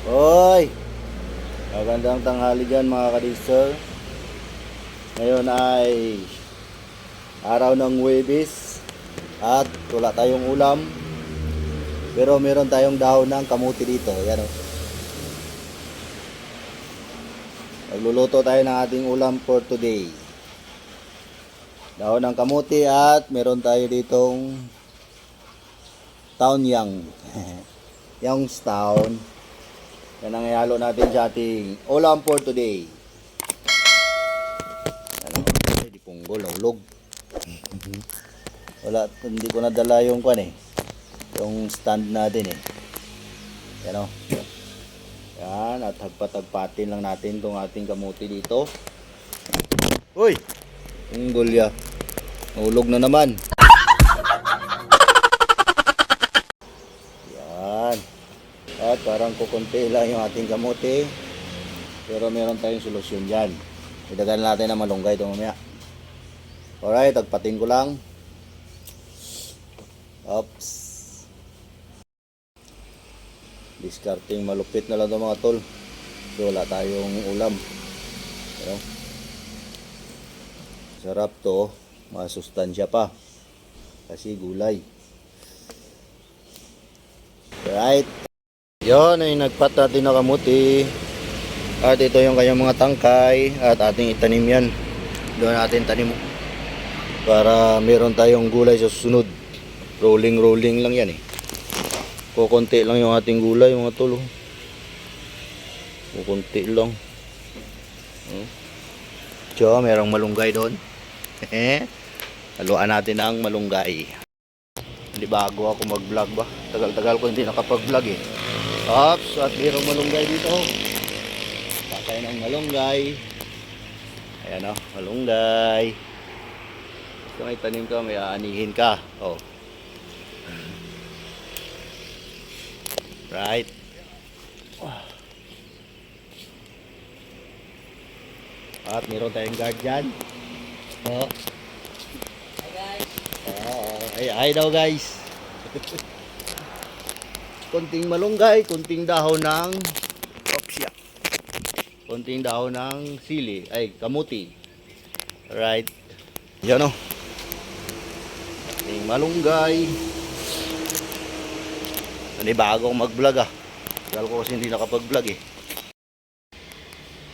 Hoy! Magandang tanghali dyan mga kadister. Ngayon ay araw ng Huwebes at wala tayong ulam. Pero meron tayong dahon ng kamuti dito. Yan o. Magluluto tayo ng ating ulam for today. Dahon ng kamuti at meron tayo ditong town yang. Youngstown. Yan ang ihalo natin sa ating ulam for today. Ano? Ay, di punggol, nahulog. Wala, hindi ko nadala yung kwan eh. Yung stand natin eh. Yan o. Yan, at hagpatagpatin lang natin itong ating kamuti dito. Uy! Punggol ya. Nahulog na naman. At parang kukunti lang yung ating kamote. Pero meron tayong solusyon dyan. Idagan natin ng malunggay ito mamaya. Alright, tagpatin ko lang. Oops. Discarding malupit na lang ito mga tol. So wala tayong ulam. Pero, sarap to. Masustansya pa. Kasi gulay. Alright. Yon ay nagpat natin na kamuti. At ito yung kanyang mga tangkay. At ating itanim yan. Doon natin tanim. Para meron tayong gulay sa susunod. Rolling lang yan eh. Kukunti lang yung ating gulay mga tolo. Kukunti lang. So merong malunggay doon. Haluan natin ang malunggay. Hindi bago ako mag vlog ba. Tagal-tagal ko hindi nakapag vlog eh. Ops, at mayroong malunggay dito. Patay ng malunggay. Ayan o, malunggay. Kung may tanim ka, may aanihin ka. Oh. Right. At mayroon tayong guard dyan. Oh. Hi guys. Hi daw guys. Kunting malunggay, kunting dahon ng opsya. Kunting dahon ng sili, ay kamuti. Alright. Yan o. Kunting malunggay. Hindi bago akong mag-vlog ah. Tagal ko kasi hindi nakapag-vlog eh.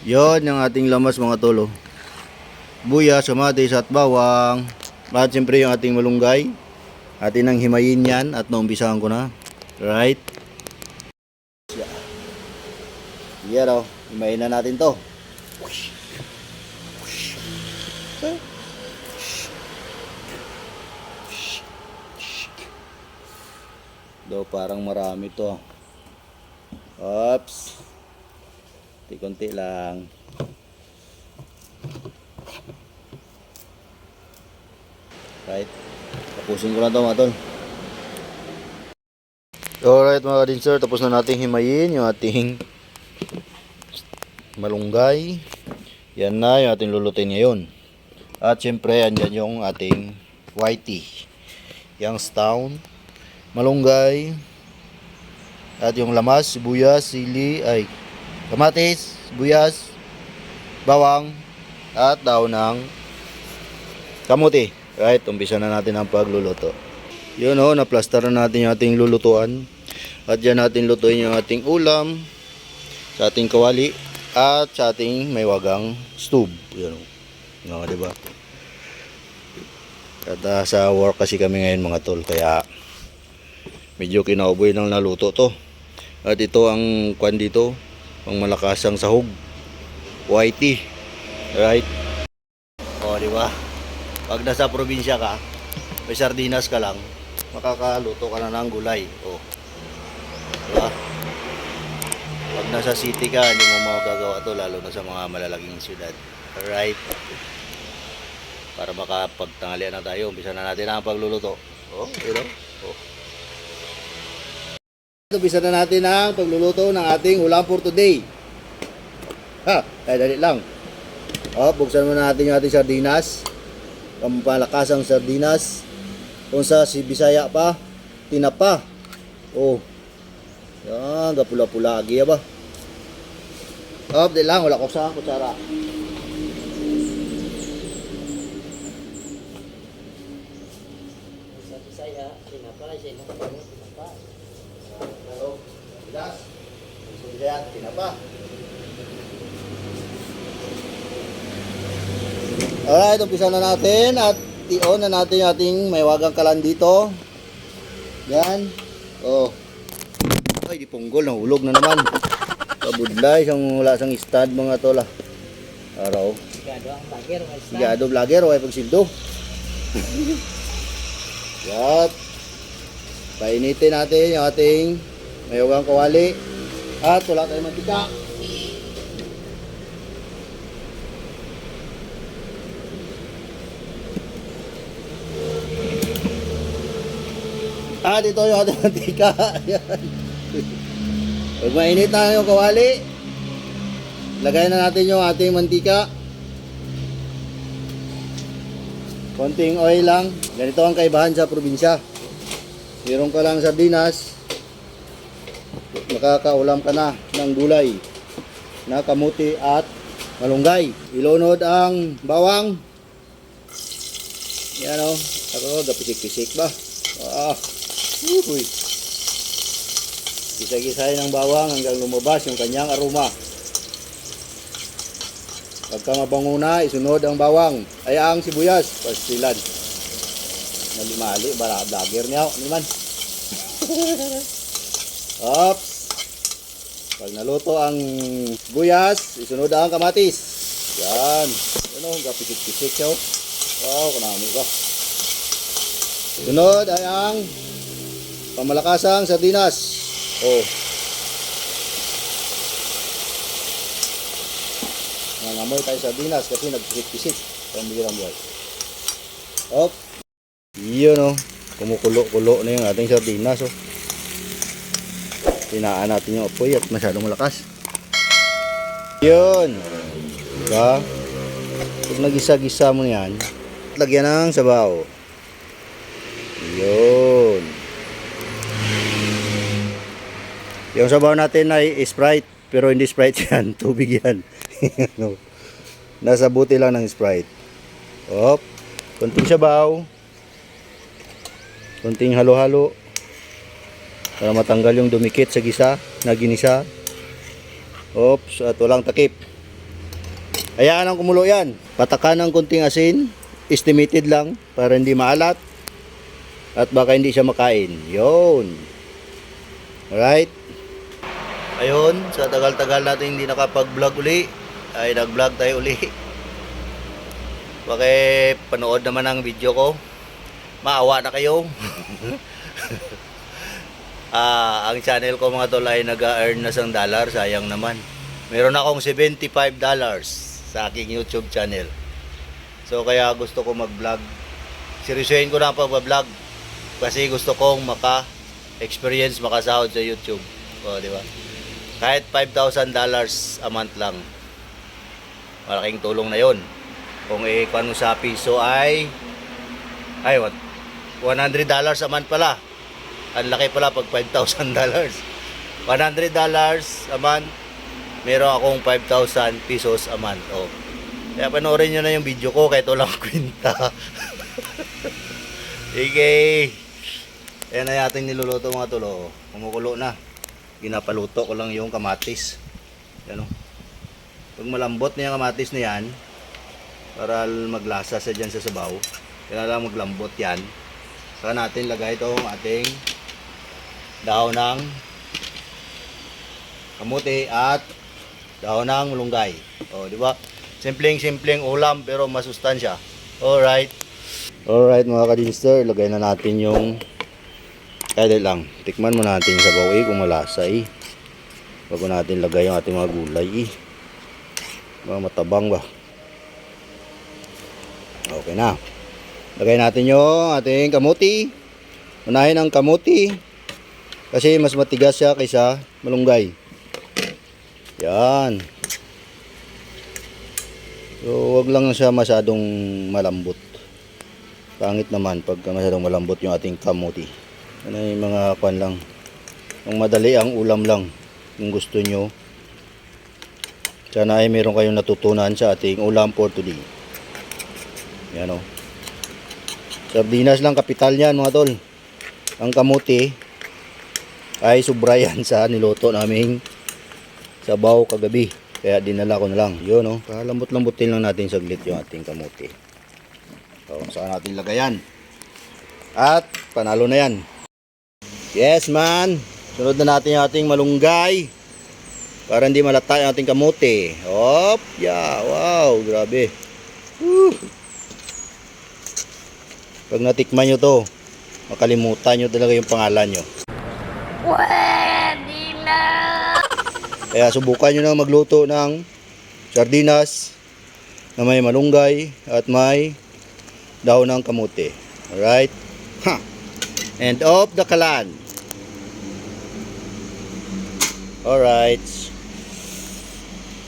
Yan yung ating lamas mga tolo. Buya, kamatis at bawang. At siyempre yung ating malunggay. Atin ang himayin yan at naumpisahan ko na. Right. Yan o. Himayin na natin to. Do parang marami to. Oops. Konti lang. Right. Tapusin ko lang to mga tol. Alright mga kadinser, tapos na natin himayin yung ating malunggay. Yan na yung ating lulutin ngayon. At syempre andyan yung ating whitey, Youngstown, malunggay, at yung lamas, sibuyas, sili, ay kamatis, sibuyas, bawang, at daon ng kamuti. Right, umpisa na natin ang pagluluto. Yun o, naplaster na natin yung ating lulutuan. At dyan natin lutuin yung ating ulam sa ating kawali at sa ating may wagang stove. Yun o, diba? At sa work kasi kami ngayon mga tol, kaya medyo kinauboy ng naluto to. At ito ang kwan dito, pang malakasang sahog, whitey. Right? O, diba? Pag nasa probinsya ka, may sardinas ka lang, makakaluto ka na ng gulay. Oh. Diba? Pag nasa city ka, hindi mo magagawa to, lalo na sa mga malalaking syudad. Alright. Para makapagtanghalian na tayo, umpisa na natin ang pagluluto. Oh, you know? Oh. Umpisa na natin ang pagluluto ng ating ulam for today. Ha, dali lang. Oh, buksan muna natin yung ating sardinas. Pampalakasang sardinas. Kung sa si Bisaya pa, tinapa. Oh. Yan, gapula-pula agi ba? Oh, di lang, wala ko sa kutsara. Sa Bisaya, tinapay siya ng tinapay. Pero, bilas. Gusto yan, tinapa. Alright, umpisa na natin at i-on na natin yung ating may wagang kalan dito. Yan. Oh. Ay, di punggol, nahulog na naman. Kabudlay, isang wala sang stud mga tola. Araw. Sigado ang bagger, may stand. Sigado vlogger, okay pagsildo. Yan. Painitin natin yung ating may wagang kawali. At wala tayong mantika. At ito yung ating mantika. Ayan. Pag mainit na yung kawali, lagay na natin yung ating mantika. Konting oil lang. Ganito ang kaibahan sa probinsya. Meron ka lang sardinas, makakaulam ka na ng gulay na kamuti at malunggay. Ilunod ang bawang. Yan o. Ako, gapisik-pisik ba? Uy. Gisa-gisahin ng bawang hanggang lumabas yung kanyang aroma. Pagka mabango na, isunod ang bawang. Ay ang sibuyas, pastilan. Mali-mali, vlogger niya. Ano man? Ops. Pag naluto ang sibuyas, isunod ang kamatis. Yan. Ano, gapisik-pisik siya. Wow, kanami ka. Sunod ay ang pamalakasang sardinas. Oh. Nangamoy tayo sardinas kasi nagpisik-pisik. Pambira mo. Op. Iyon oh. Kumukulo-kulo na yung ating sardinas oh. Tinaan natin yung apoy at masyadong malakas. Yun. Diba? Pag nagisa-gisa mo yan, lagyan ng sabaw. Yun. Yung sabaw natin ay Sprite, pero hindi Sprite yan, tubig yan. No. Nasa buti lang ng Sprite. Op. Konting sabaw. Konting halo-halo. Para matanggal yung dumikit sa gisa, na ginisa. Ops, at walang takip. Hayaan ang kumulo yan. Patakan ng konting asin. Estimated lang, para hindi maalat. At baka hindi siya makain. Yun. Alright. Ayun, sa tagal-tagal natin hindi nakapag-vlog uli, ay nag-vlog tayo uli. Panood naman ang video ko. Maawa na kayo. Ang channel ko mga tol ay nag-earn na $1, sayang naman. Meron akong $75 sa aking YouTube channel. So kaya gusto ko mag-vlog. Seryosohin ko na ang pag-vlog. Kasi gusto kong maka-experience, makasahod sa YouTube. O, di ba? Kahit $5,000 a month lang. Malaking tulong na yon. Kung ikuan mo sa piso ay what? $100 a month pala. Ang laki pala pag $5,000. $100 a month. Meron akong 5,000 pesos a month. Oh. Kaya panoorin nyo na yung video ko kahit walang kwenta. Okay. Ayan na ating niluluto mga tulo. Kumukulo na. Ginapaluto ko lang yung kamatis. Yan o. Pag malambot na yung kamatis na yan, para maglasa sa dyan sa sabaw, kailangan maglambot yan. Saka natin lagay itong ating dahon ng kamuti at dahon ng malunggay. O, di ba? Simpleng ulam pero masustansya. Alright. Alright mga kadinster, lagay na natin yung kaya lang, tikman mo natin sa sabaw kung malasa bago natin lagay yung ating mga gulay mga matabang ba. Okay na. Lagay natin yung ating kamuti. Unahin ang kamuti kasi mas matigas siya kaysa malunggay. Yan. So wag lang siya masyadong malambot. Pangit naman pagka masyadong malambot yung ating kamuti. Ano yung mga kwan lang. Yung madali ang ulam lang. Kung gusto nyo. Sana ay meron kayong natutunan sa ating ulam for today. Yan o. Sardinas lang kapital niyan mga tol. Ang kamuti ay sobra yan sa niluto naming sabaw kagabi. Kaya dinala ko na lang. Yun o. Lambot-lambutin lang natin saglit yung ating kamuti. So, saan natin lagayan. At panalo na yan. Yes man. Sunod na natin yung ating malunggay. Para hindi malata yung ating kamote. Hop, yeah, wow, grabe. Woo. Pag natikman nyo to, makalimutan nyo talaga yung pangalan nyo. Pwede na! Kaya subukan nyo na magluto ng sardinas na may malunggay at may daon ng kamote. Alright? Ha! End of the kalan. Alright.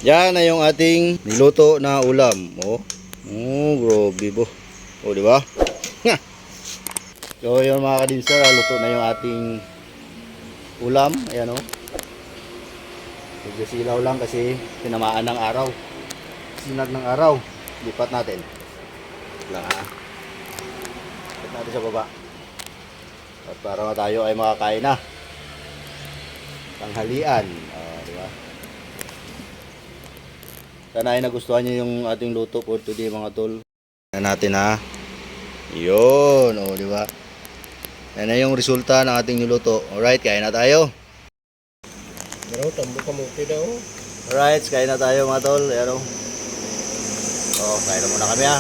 Yan na yung ating niluto na ulam. Oh, grabe po. Oh, di ba? So, yun mga kadinser, luto na yung ating ulam. Ayan oh. Medyo silaw lang kasi tinamaan ng araw. Sinag ng araw. Lipat natin. Lang ha. Lipat natin sa baba. At para tayo ay makakain na. Tanghalian. Di ba? Sana ay nagustuhan nyo yung ating luto for today mga tol. Tignan natin ha. Yun, di ba? Yan na yung resulta ng ating niluto. Alright, kain na tayo. Bro, tambo kamuti daw. Alright, kain na tayo mga tol. Ayan o. Kain na muna kami ha.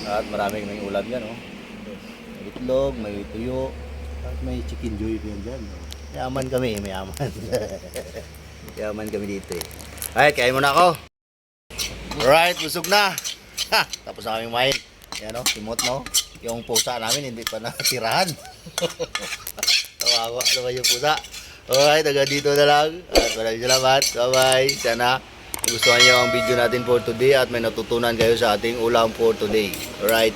At maraming may ulam yan May itlog, may tuyo. At may chicken joy yan dyan. Yaman kami, mayaman. Yaman kami dito Alright, kain muna ako. Alright, busog na. Ha, tapos na kami kumain. Yan simot Yung pusa namin hindi pa natirahan. Tawawa naman yung pusa. Alright, hanggang dito na lang. At maraming salamat. Bye-bye. Sana gustuhan nyo ang video natin for today at may natutunan kayo sa ating ulam for today. Alright.